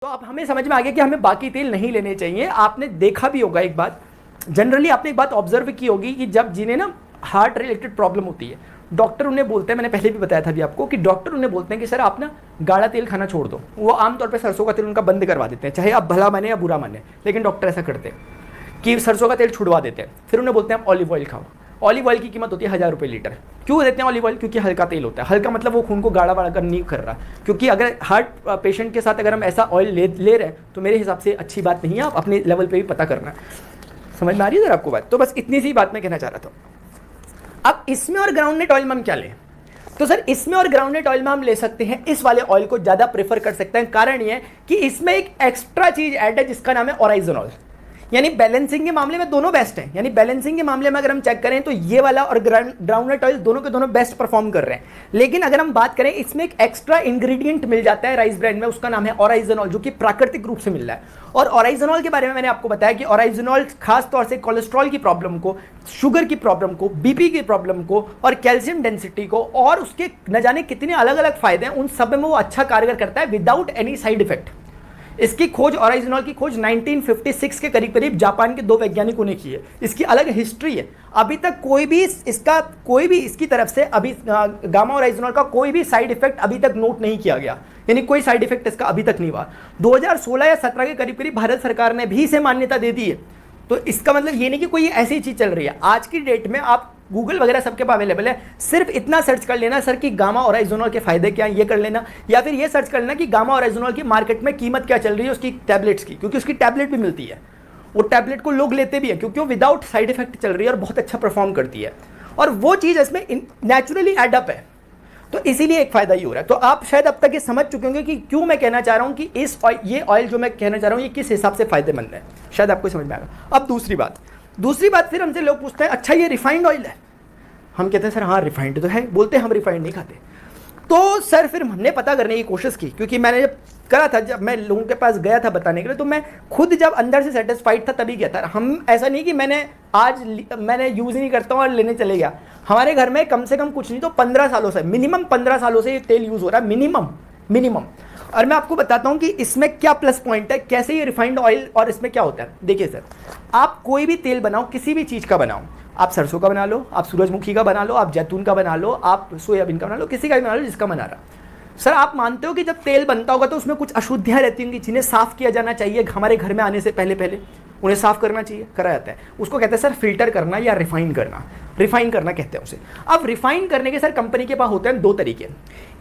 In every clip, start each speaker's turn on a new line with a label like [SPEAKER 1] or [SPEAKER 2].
[SPEAKER 1] तो अब हमें समझ में आ गया कि हमें बाकी तेल नहीं लेने चाहिए। आपने देखा भी होगा एक बात, जनरली आपने एक बात ऑब्जर्व की होगी कि जब जिन्हें ना हार्ट रिलेटेड प्रॉब्लम होती है, डॉक्टर उन्हें बोलते हैं, मैंने पहले भी बताया था अभी आपको कि डॉक्टर उन्हें बोलते हैं कि सर आप ना गाढ़ा तेल खाना छोड़ दो। वो आमतौर पर सरसों का तेल उनका बंद करवा देते हैं, चाहे आप भला माने या बुरा माने, लेकिन डॉक्टर ऐसा करते हैं कि सरसों का तेल छुड़वा देते हैं। फिर उन्हें बोलते हैं आप ऑलिव ऑयल खाओ। ऑलिव ऑयल की कीमत होती है 1000 रुपये लीटर। क्यों देते हैं ऑलिव ऑयल? क्योंकि हल्का तेल होता है। हल्का मतलब वो खून को गाढ़ा वाढ़ा कर नहीं कर रहा, क्योंकि अगर हार्ट पेशेंट के साथ अगर हम ऐसा ऑयल ले रहे हैं तो मेरे हिसाब से अच्छी बात नहीं है। आप अपने लेवल पे भी पता करना। समझ में आ रही है सर आपको बात? तो बस इतनी सी बात मैं कहना चाह रहा था। अब इसमें और ग्राउंडनट ऑयल में हम क्या लें? तो सर इसमें और ग्राउंडनट ऑयल में हम ले सकते हैं इस वाले ऑयल को, ज़्यादा प्रेफर कर सकते हैं। कारण ये कि इसमें एक एक्स्ट्रा चीज ऐड है जिसका नाम है ओराइजोनॉल। यानी बैलेंसिंग के मामले में दोनों बेस्ट हैं। यानी बैलेंसिंग के मामले में अगर हम चेक करें तो ये वाला और ग्राउंडनट ऑयल दोनों के दोनों बेस्ट परफॉर्म कर रहे हैं। लेकिन अगर हम बात करें, इसमें एक एक्स्ट्रा इंग्रेडिएंट मिल जाता है राइस ब्रांड में, उसका नाम है ओराइजोनॉल, जो कि प्राकृतिक रूप से मिल रहा है। और ओराइजोनॉल के बारे में मैंने आपको बताया कि ओराइजोनॉल खास तौर से कोलेस्ट्रॉल की प्रॉब्लम को, शुगर की प्रॉब्लम को, बीपी की प्रॉब्लम को और कैल्शियम डेंसिटी को और उसके न जाने कितने अलग अलग फायदे हैं, उन सब में वो अच्छा कारगर करता है विदाउट एनी साइड इफेक्ट। इसकी खोज, ओराइजोनॉल की खोज 1956 के करीब करीब जापान के 2 वैज्ञानिकों ने की है। इसकी अलग हिस्ट्री है। अभी तक कोई भी इसकी तरफ से अभी गामा ओराइजोनॉल का कोई भी साइड इफेक्ट अभी तक नोट नहीं किया गया। यानी कोई साइड इफेक्ट इसका अभी तक नहीं हुआ। 2016 या 17 के करीब करीब भारत सरकार ने भी इसे मान्यता दे दी है। तो इसका मतलब ये नहीं कि कोई ऐसी चीज चल रही है। आज की डेट में आप गूगल वगैरह सबके पास अवेलेबल है, सिर्फ इतना सर्च कर लेना सर कि गामा ओराइजोनॉल के फायदे क्या हैं, ये कर लेना, या फिर ये सर्च कर लेना कि गामा ओराइजोनॉल की मार्केट में कीमत क्या चल रही है उसकी टैबलेट्स की, क्योंकि उसकी टैबलेट भी मिलती है। वो टैबलेट को लोग लेते भी हैं क्योंकि वो विदाउट साइड इफेक्ट चल रही है और बहुत अच्छा परफॉर्म करती है। और वो चीज़ इसमें नेचुरली एडअप है, तो इसीलिए एक फायदा ही हो रहा है। तो आप शायद अब तक ये समझ चुके होंगे कि क्यों मैं कहना चाह रहा हूँ कि ये ऑयल जो मैं कहना चाह रहा हूँ ये किस हिसाब से फायदेमंद है। शायद आपको समझ में आएगा। अब दूसरी बात फिर हमसे लोग पूछते हैं अच्छा ये रिफाइंड ऑयल है। हम कहते हैं सर हाँ रिफाइंड तो है, बोलते हैं हम रिफाइंड नहीं खाते। तो सर फिर हमने पता करने की कोशिश की, क्योंकि मैंने जब करा था, जब मैं लोगों के पास गया था बताने के लिए, तो मैं खुद जब अंदर से सेटिस्फाइड था तभी गया था। हम ऐसा नहीं कि मैंने यूज़ ही नहीं करता हूँ और लेने चले गया। हमारे घर में कम से कम कुछ नहीं तो 15 सालों से, मिनिमम 15 सालों से ये तेल यूज़ हो रहा है, मिनिमम। और मैं आपको बताता हूँ कि इसमें क्या प्लस पॉइंट है, कैसे ये रिफाइंड ऑयल और इसमें क्या होता है। देखिए सर, आप कोई भी तेल बनाओ, किसी भी चीज़ का बनाओ, आप सरसों का बना लो, आप सूरजमुखी का बना लो, आप जैतून का बना लो, आप सोयाबीन का बना लो, किसी का भी बना लो जिसका बना रहा। सर आप मानते हो कि जब तेल बनता होगा तो उसमें कुछ अशुद्धियाँ रहती होंगी जिन्हें साफ़ किया जाना चाहिए। हमारे घर में आने से पहले उन्हें साफ़ करना चाहिए, करा जाता है। उसको कहते हैं सर फिल्टर करना या रिफाइन करना कहते हैं उसे। अब रिफाइन करने के सर कंपनी के पास होते हैं 2 तरीके।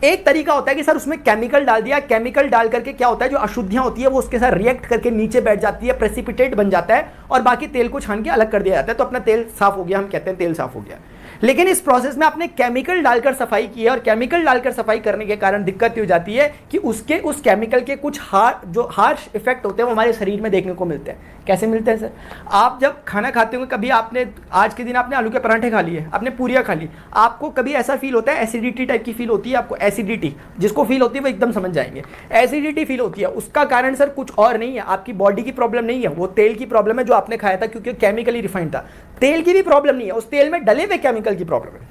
[SPEAKER 1] एक तरीका होता है कि सर उसमें केमिकल डाल दिया, केमिकल डाल करके क्या होता है, जो अशुद्धियाँ होती है वो उसके साथ रिएक्ट करके नीचे बैठ जाती है, प्रेसिपिटेट बन जाता है और बाकी तेल को छान के अलग कर दिया जाता है। तो अपना तेल साफ़ हो गया, हम कहते हैं तेल साफ़ हो गया। लेकिन इस प्रोसेस में आपने केमिकल डालकर सफाई की है और केमिकल डालकर सफाई करने के कारण दिक्कत हो जाती है कि उस केमिकल के कुछ हार्श इफेक्ट होते हैं वो हमारे शरीर में देखने को मिलते हैं। कैसे मिलते हैं सर? आप जब खाना खाते होंगे, कभी आपने आज के दिन आपने आलू के पराठे खा लिए, आपने पूरियाँ खा ली, आपको कभी ऐसा फील होता है, एसिडिटी टाइप की फील होती है आपको, एसिडिटी जिसको फील होती है वो एकदम समझ जाएंगे, एसिडिटी फील होती है। उसका कारण सर कुछ और नहीं है, आपकी बॉडी की प्रॉब्लम नहीं है, वो तेल की प्रॉब्लम है जो आपने खाया था, क्योंकि केमिकली रिफाइंड था। तेल की भी प्रॉब्लम नहीं है, उस तेल में डले हुए केमिकल की प्रॉब्लम है।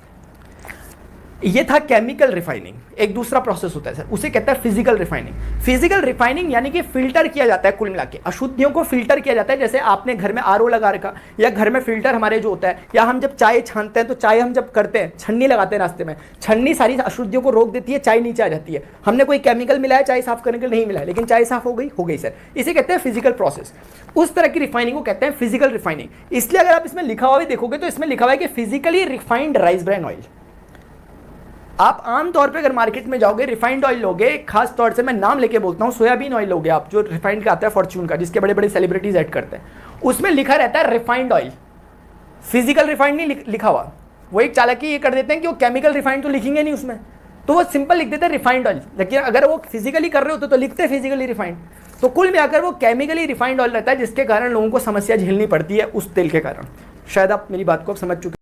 [SPEAKER 1] ये था केमिकल रिफाइनिंग। एक दूसरा प्रोसेस होता है सर, उसे कहता है फिजिकल रिफाइनिंग। फिजिकल रिफाइनिंग यानी कि फिल्टर किया जाता है, कुल मिला के अशुद्धियों को फिल्टर किया जाता है। जैसे आपने घर में आरओ लगा रखा, या घर में फिल्टर हमारे जो होता है, या हम जब चाय छानते हैं तो चाय हम जब करते हैं, छन्नी लगाते हैं रास्ते में, छन्नी सारी अशुद्धियों को रोक देती है, चाय नीचे आ जाती है। हमने कोई केमिकल मिलाया चाय साफ करने के लिए? नहीं मिलाया, लेकिन चाय साफ हो गई सर। इसे कहते हैं फिजिकल प्रोसेस। उस तरह की रिफाइनिंग को कहते हैं फिजिकल रिफाइनिंग। इसलिए अगर आप इसमें लिखा हुआ भी देखोगे तो इसमें लिखा हुआ है कि physically refined rice bran oil. आप आमतौर पे अगर मार्केट में जाओगे रिफाइंड ऑयल लोगे, खास तौर से मैं नाम लेके बोलता हूँ, सोयाबीन ऑयल लोगे आप, जो रिफाइंड का आता है फॉर्च्यून का, जिसके बड़े बड़े सेलिब्रिटीज ऐड करते हैं, उसमें लिखा रहता है रिफाइंड ऑयल। फिजिकल रिफाइंड नहीं लिखा हुआ। वो एक चालाकी ये कर देते हैं कि वो केमिकल रिफाइंड तो लिखेंगे नहीं उसमें, तो वो सिंपल लिख देते हैं रिफाइंड ऑयल। लेकिन अगर वो फिजिकली कर रहे होते तो लिखते हैं फिजिकली रिफाइंड। तो कुल मिलाकर वो केमिकली रिफाइंड ऑयल रहता है, जिसके कारण लोगों को समस्या झेलनी पड़ती है उस तेल के कारण। शायद आप मेरी बात को समझ चुके